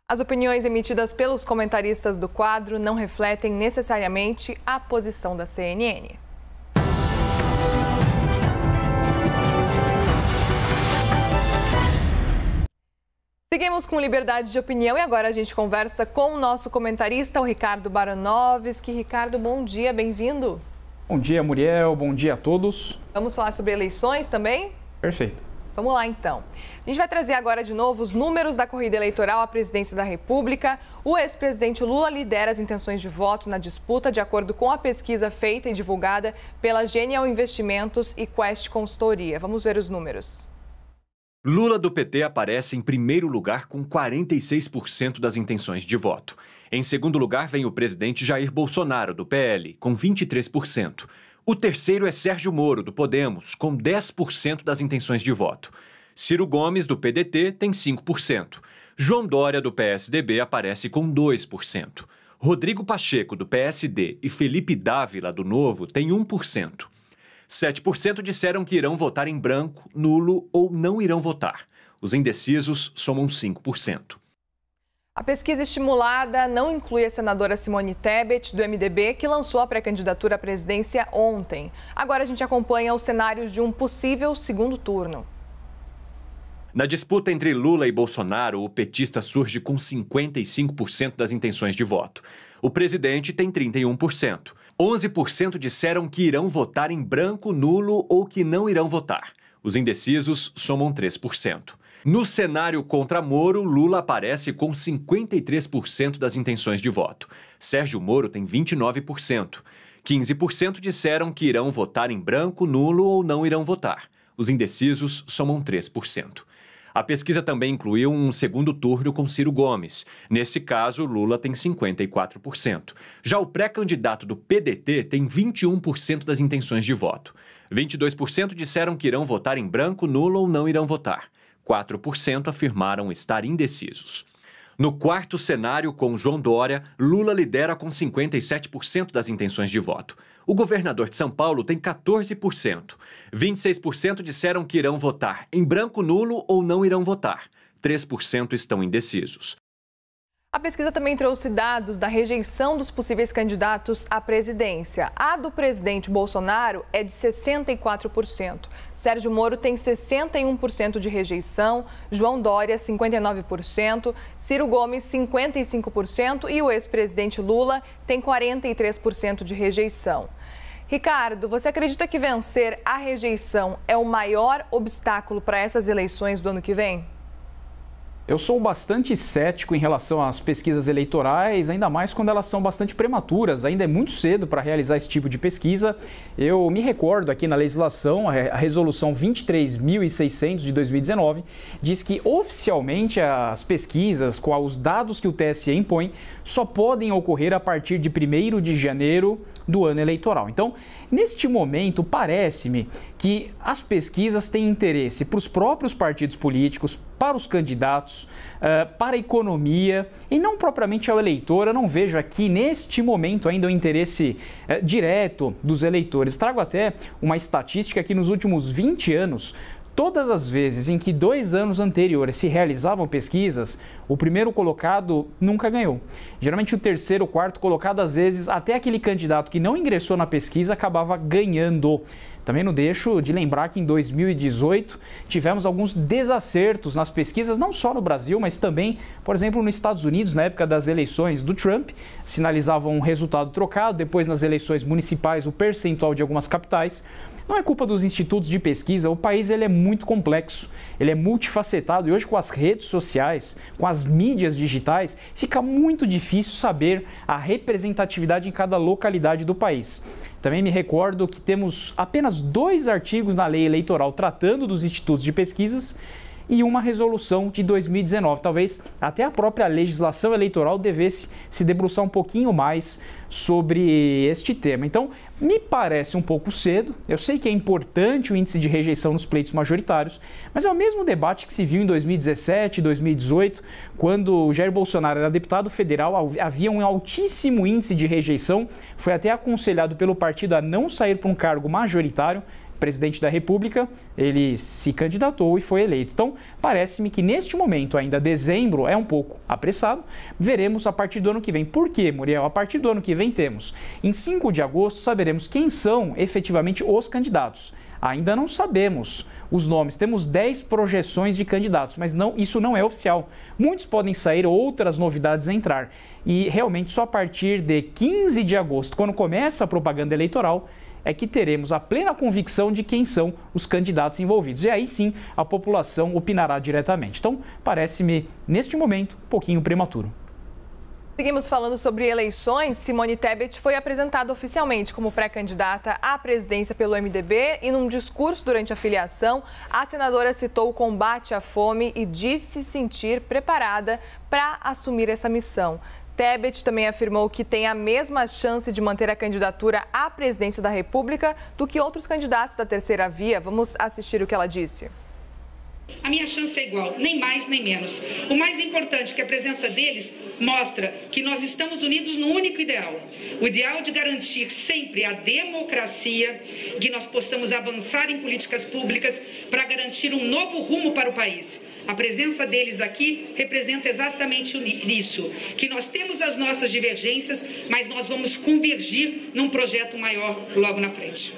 As opiniões emitidas pelos comentaristas do quadro não refletem necessariamente a posição da CNN. Seguimos com liberdade de opinião e agora a gente conversa com o nosso comentarista, o Ricardo Baranovski. Ricardo, bom dia, bem-vindo. Bom dia, Muriel, bom dia a todos. Vamos falar sobre eleições também? Perfeito. Vamos lá, então. A gente vai trazer agora de novo os números da corrida eleitoral à presidência da República. O ex-presidente Lula lidera as intenções de voto na disputa, de acordo com a pesquisa feita e divulgada pela Genial Investimentos e Quest Consultoria. Vamos ver os números. Lula do PT aparece em primeiro lugar com 46% das intenções de voto. Em segundo lugar vem o presidente Jair Bolsonaro, do PL, com 23%. O terceiro é Sérgio Moro, do Podemos, com 10% das intenções de voto. Ciro Gomes, do PDT, tem 5%. João Dória, do PSDB, aparece com 2%. Rodrigo Pacheco, do PSD, e Felipe Dávila, do Novo, têm 1%. 7% disseram que irão votar em branco, nulo ou não irão votar. Os indecisos somam 5%. A pesquisa estimulada não inclui a senadora Simone Tebet, do MDB, que lançou a pré-candidatura à presidência ontem. Agora a gente acompanha o cenário de um possível segundo turno. Na disputa entre Lula e Bolsonaro, o petista surge com 55% das intenções de voto. O presidente tem 31%. 11% disseram que irão votar em branco, nulo ou que não irão votar. Os indecisos somam 3%. No cenário contra Moro, Lula aparece com 53% das intenções de voto. Sérgio Moro tem 29%. 15% disseram que irão votar em branco, nulo ou não irão votar. Os indecisos somam 3%. A pesquisa também incluiu um segundo turno com Ciro Gomes. Nesse caso, Lula tem 54%. Já o pré-candidato do PDT tem 21% das intenções de voto. 22% disseram que irão votar em branco, nulo ou não irão votar. 4% afirmaram estar indecisos. No quarto cenário, com João Dória, Lula lidera com 57% das intenções de voto. O governador de São Paulo tem 14%. 26% disseram que irão votar em branco, nulo ou não irão votar. 3% estão indecisos. A pesquisa também trouxe dados da rejeição dos possíveis candidatos à presidência. A do presidente Bolsonaro é de 64%. Sérgio Moro tem 61% de rejeição, João Dória 59%, Ciro Gomes 55% e o ex-presidente Lula tem 43% de rejeição. Ricardo, você acredita que vencer a rejeição é o maior obstáculo para essas eleições do ano que vem? Eu sou bastante cético em relação às pesquisas eleitorais, ainda mais quando elas são bastante prematuras. Ainda é muito cedo para realizar esse tipo de pesquisa. Eu me recordo aqui na legislação, a resolução 23.600 de 2019, diz que oficialmente as pesquisas, com os dados que o TSE impõe, só podem ocorrer a partir de 1º de janeiro do ano eleitoral. Então, neste momento, parece-me que as pesquisas têm interesse para os próprios partidos políticos, para os candidatos, para a economia e não propriamente ao eleitor. Eu não vejo aqui, neste momento, ainda o interesse direto dos eleitores. Trago até uma estatística que nos últimos 20 anos, todas as vezes em que 2 anos anteriores se realizavam pesquisas, o primeiro colocado nunca ganhou. Geralmente o terceiro ou quarto colocado, às vezes, até aquele candidato que não ingressou na pesquisa acabava ganhando. Também não deixo de lembrar que em 2018 tivemos alguns desacertos nas pesquisas, não só no Brasil, mas também, por exemplo, nos Estados Unidos, na época das eleições do Trump, sinalizavam um resultado trocado, depois nas eleições municipais o percentual de algumas capitais. Não é culpa dos institutos de pesquisa, o país ele é muito complexo, ele é multifacetado e hoje com as redes sociais, com as mídias digitais, fica muito difícil saber a representatividade em cada localidade do país. Também me recordo que temos apenas 2 artigos na lei eleitoral tratando dos institutos de pesquisas e uma resolução de 2019. Talvez até a própria legislação eleitoral devesse se debruçar um pouquinho mais sobre este tema. Então, me parece um pouco cedo. Eu sei que é importante o índice de rejeição nos pleitos majoritários, mas é o mesmo debate que se viu em 2017 e 2018, quando Jair Bolsonaro era deputado federal, havia um altíssimo índice de rejeição, foi até aconselhado pelo partido a não sair para um cargo majoritário. presidente da República, ele se candidatou e foi eleito. Então, parece-me que neste momento, ainda dezembro, é um pouco apressado. Veremos a partir do ano que vem. Por quê, Muriel? A partir do ano que vem temos. Em 5 de agosto, saberemos quem são efetivamente os candidatos. Ainda não sabemos os nomes. Temos 10 projeções de candidatos, mas isso não é oficial. Muitos podem sair, outras novidades entrar. E realmente só a partir de 15 de agosto, quando começa a propaganda eleitoral, é que teremos a plena convicção de quem são os candidatos envolvidos. E aí sim a população opinará diretamente. Então, parece-me, neste momento, um pouquinho prematuro. Seguimos falando sobre eleições. Simone Tebet foi apresentada oficialmente como pré-candidata à presidência pelo MDB e num discurso durante a filiação, a senadora citou o combate à fome e disse se sentir preparada para assumir essa missão. Tebet também afirmou que tem a mesma chance de manter a candidatura à presidência da República do que outros candidatos da terceira via. Vamos assistir o que ela disse. A minha chance é igual, nem mais nem menos. O mais importante é que a presença deles mostra que nós estamos unidos no único ideal. O ideal de garantir sempre a democracia, que nós possamos avançar em políticas públicas para garantir um novo rumo para o país. A presença deles aqui representa exatamente isso, que nós temos as nossas divergências, mas nós vamos convergir num projeto maior logo na frente.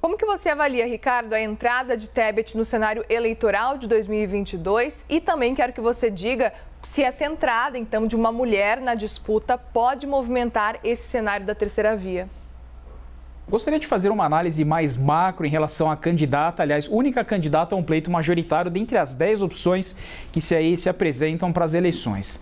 Como que você avalia, Ricardo, a entrada de Tebet no cenário eleitoral de 2022? E também quero que você diga se essa entrada, então, de uma mulher na disputa pode movimentar esse cenário da terceira via. Gostaria de fazer uma análise mais macro em relação à candidata, aliás, única candidata a um pleito majoritário dentre as 10 opções que se apresentam para as eleições.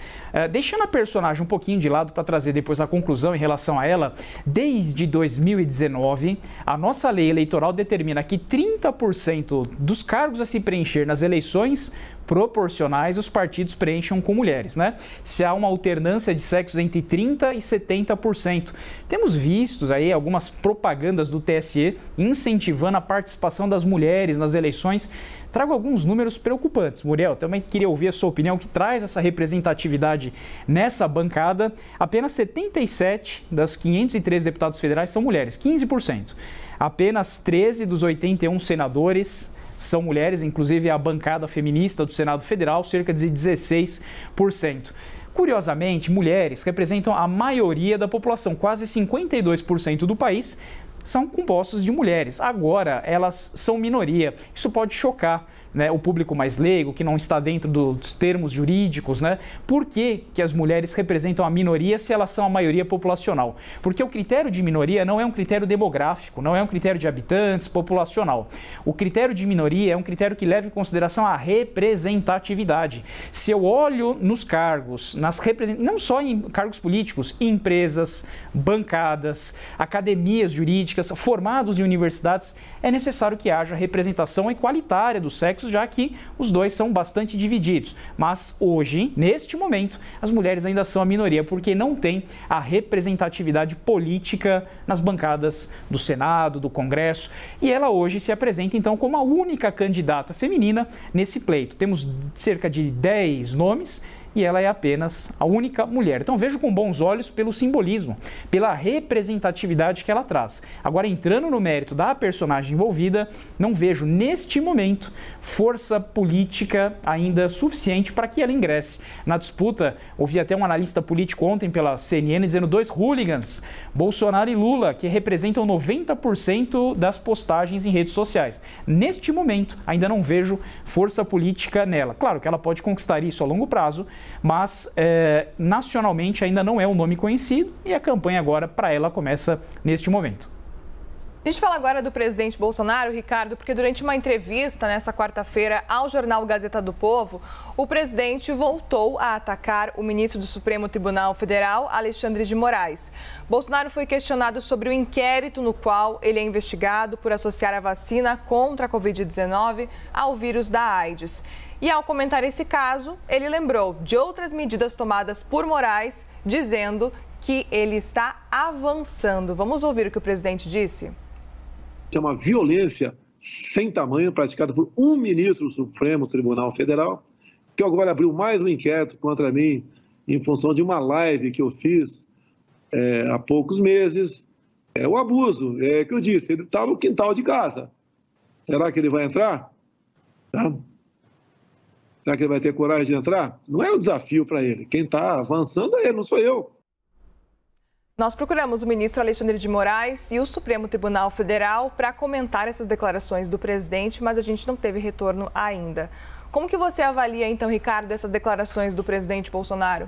Deixando a personagem um pouquinho de lado para trazer depois a conclusão em relação a ela, desde 2019, a nossa lei eleitoral determina que 30% dos cargos a se preencher nas eleições proporcionais os partidos preencham com mulheres, né? Se há uma alternância de sexos entre 30% e 70%. Temos visto aí algumas propagandas do TSE incentivando a participação das mulheres nas eleições. Trago alguns números preocupantes. Muriel, também queria ouvir a sua opinião, que traz essa representatividade nessa bancada. Apenas 77 das 513 deputados federais são mulheres, 15%. Apenas 13 dos 81 senadores são mulheres, inclusive a bancada feminista do Senado Federal, cerca de 16%. Curiosamente, mulheres representam a maioria da população, quase 52% do país são compostos de mulheres. Agora, elas são minoria. Isso pode chocar, né, o público mais leigo, que não está dentro dos termos jurídicos, né? Por que as mulheres representam a minoria se elas são a maioria populacional? Porque o critério de minoria não é um critério demográfico, não é um critério de habitantes, populacional. O critério de minoria é um critério que leva em consideração a representatividade. Se eu olho nos cargos, não só em cargos políticos, em empresas, bancadas, academias jurídicas, formados em universidades, é necessário que haja representação igualitária do sexo, já que os dois são bastante divididos. Mas hoje, neste momento, as mulheres ainda são a minoria, porque não tem a representatividade política nas bancadas do Senado, do Congresso. E ela hoje se apresenta, então, como a única candidata feminina nesse pleito. Temos cerca de 10 nomes e ela é apenas a única mulher. Então vejo com bons olhos pelo simbolismo, pela representatividade que ela traz. Agora, entrando no mérito da personagem envolvida, não vejo neste momento força política ainda suficiente para que ela ingresse na disputa. Ouvi até um analista político ontem pela CNN dizendo 2 hooligans, Bolsonaro e Lula, que representam 90% das postagens em redes sociais. Neste momento, ainda não vejo força política nela. Claro que ela pode conquistar isso a longo prazo, mas nacionalmente ainda não é um nome conhecido e a campanha agora para ela começa neste momento. A gente fala agora do presidente Bolsonaro, Ricardo, porque durante uma entrevista nessa quarta-feira ao jornal Gazeta do Povo, o presidente voltou a atacar o ministro do Supremo Tribunal Federal, Alexandre de Moraes. Bolsonaro foi questionado sobre o inquérito no qual ele é investigado por associar a vacina contra a Covid-19 ao vírus da AIDS. E ao comentar esse caso, ele lembrou de outras medidas tomadas por Moraes, dizendo que ele está avançando. Vamos ouvir o que o presidente disse? É uma violência sem tamanho praticada por um ministro do Supremo Tribunal Federal, que agora abriu mais um inquérito contra mim em função de uma live que eu fiz há poucos meses. O abuso, que eu disse, ele está no quintal de casa. Será que ele vai entrar? Tá? Será que ele vai ter coragem de entrar? Não é um desafio para ele. Quem está avançando é ele, não sou eu. Nós procuramos o ministro Alexandre de Moraes e o Supremo Tribunal Federal para comentar essas declarações do presidente, mas a gente não teve retorno ainda. Como que você avalia, então, Ricardo, essas declarações do presidente Bolsonaro?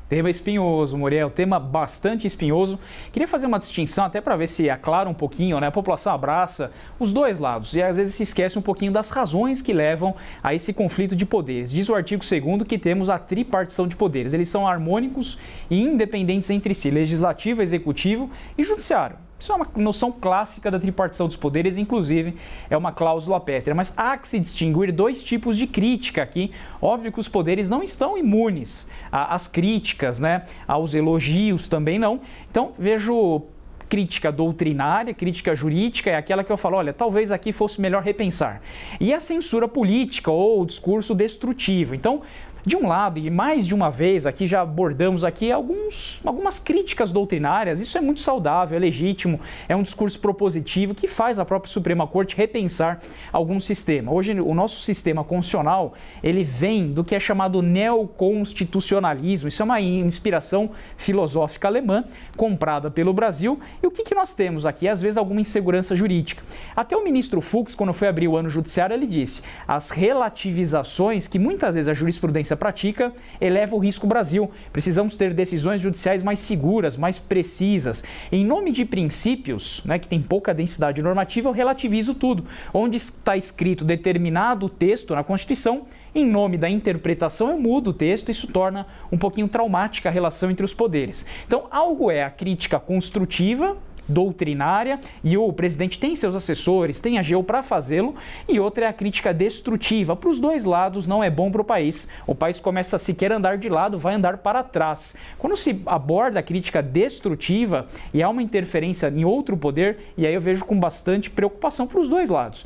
Tema espinhoso, Muriel, tema bastante espinhoso. Queria fazer uma distinção até para ver se aclara um pouquinho, né? A população abraça os dois lados e às vezes se esquece um pouquinho das razões que levam a esse conflito de poderes. Diz o artigo 2º que temos a tripartição de poderes. Eles são harmônicos e independentes entre si, legislativo, executivo e judiciário. Isso é uma noção clássica da tripartição dos poderes, inclusive é uma cláusula pétrea. Mas há que se distinguir dois tipos de crítica aqui. Óbvio que os poderes não estão imunes às críticas, né? Aos elogios também não. Então, vejo crítica doutrinária, crítica jurídica, é aquela que eu falo, olha, talvez aqui fosse melhor repensar. E a censura política ou o discurso destrutivo. Então, de um lado, e mais de uma vez aqui já abordamos aqui algumas críticas doutrinárias, isso é muito saudável, é legítimo, é um discurso propositivo que faz a própria Suprema Corte repensar algum sistema. Hoje o nosso sistema constitucional, ele vem do que é chamado neoconstitucionalismo, isso é uma inspiração filosófica alemã comprada pelo Brasil. E o que nós temos aqui? Às vezes alguma insegurança jurídica. Até o ministro Fux, quando foi abrir o ano judiciário, ele disse, as relativizações que muitas vezes a jurisprudência pratica eleva o risco Brasil. Precisamos ter decisões judiciais mais seguras, mais precisas. Em nome de princípios, né, que tem pouca densidade normativa, eu relativizo tudo. Onde está escrito determinado texto na Constituição, em nome da interpretação eu mudo o texto, isso torna um pouquinho traumática a relação entre os poderes. Então, algo é a crítica construtiva, doutrinária, e o presidente tem seus assessores, tem a AGU para fazê-lo, e outra é a crítica destrutiva. Para os dois lados não é bom para o país. O país começa, se quer andar de lado, vai andar para trás. Quando se aborda a crítica destrutiva e há uma interferência em outro poder, e aí eu vejo com bastante preocupação para os dois lados.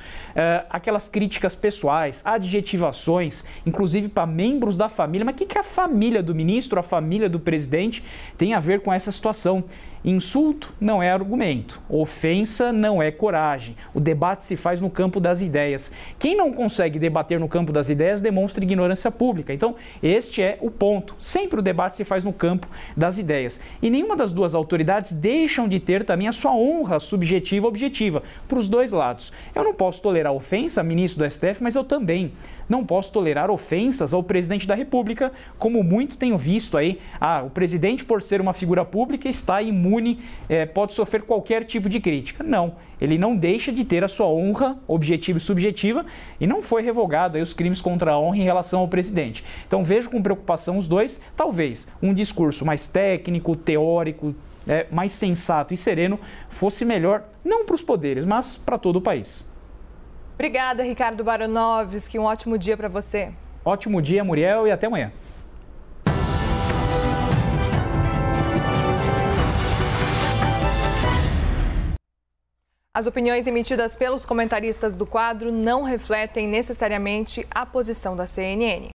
Aquelas críticas pessoais, adjetivações, inclusive para membros da família. Mas o que a família do ministro, a família do presidente tem a ver com essa situação? Insulto não é argumento, ofensa não é coragem. O debate se faz no campo das ideias. Quem não consegue debater no campo das ideias demonstra ignorância pública. Então, este é o ponto. Sempre o debate se faz no campo das ideias. E nenhuma das duas autoridades deixam de ter também a sua honra subjetiva e objetiva, para os dois lados. Eu não posso tolerar ofensa a ministro do STF, mas eu também não posso tolerar ofensas ao presidente da República, como muito tenho visto aí. O presidente, por ser uma figura pública, está imune, pode sofrer qualquer tipo de crítica. Não, ele não deixa de ter a sua honra objetiva e subjetiva e não foi revogado aí os crimes contra a honra em relação ao presidente. Então vejo com preocupação os dois, talvez um discurso mais técnico, teórico, mais sensato e sereno fosse melhor, não para os poderes, mas para todo o país. Obrigada, Ricardo Baronovski. Um ótimo dia para você. Ótimo dia, Muriel, e até amanhã. As opiniões emitidas pelos comentaristas do quadro não refletem necessariamente a posição da CNN.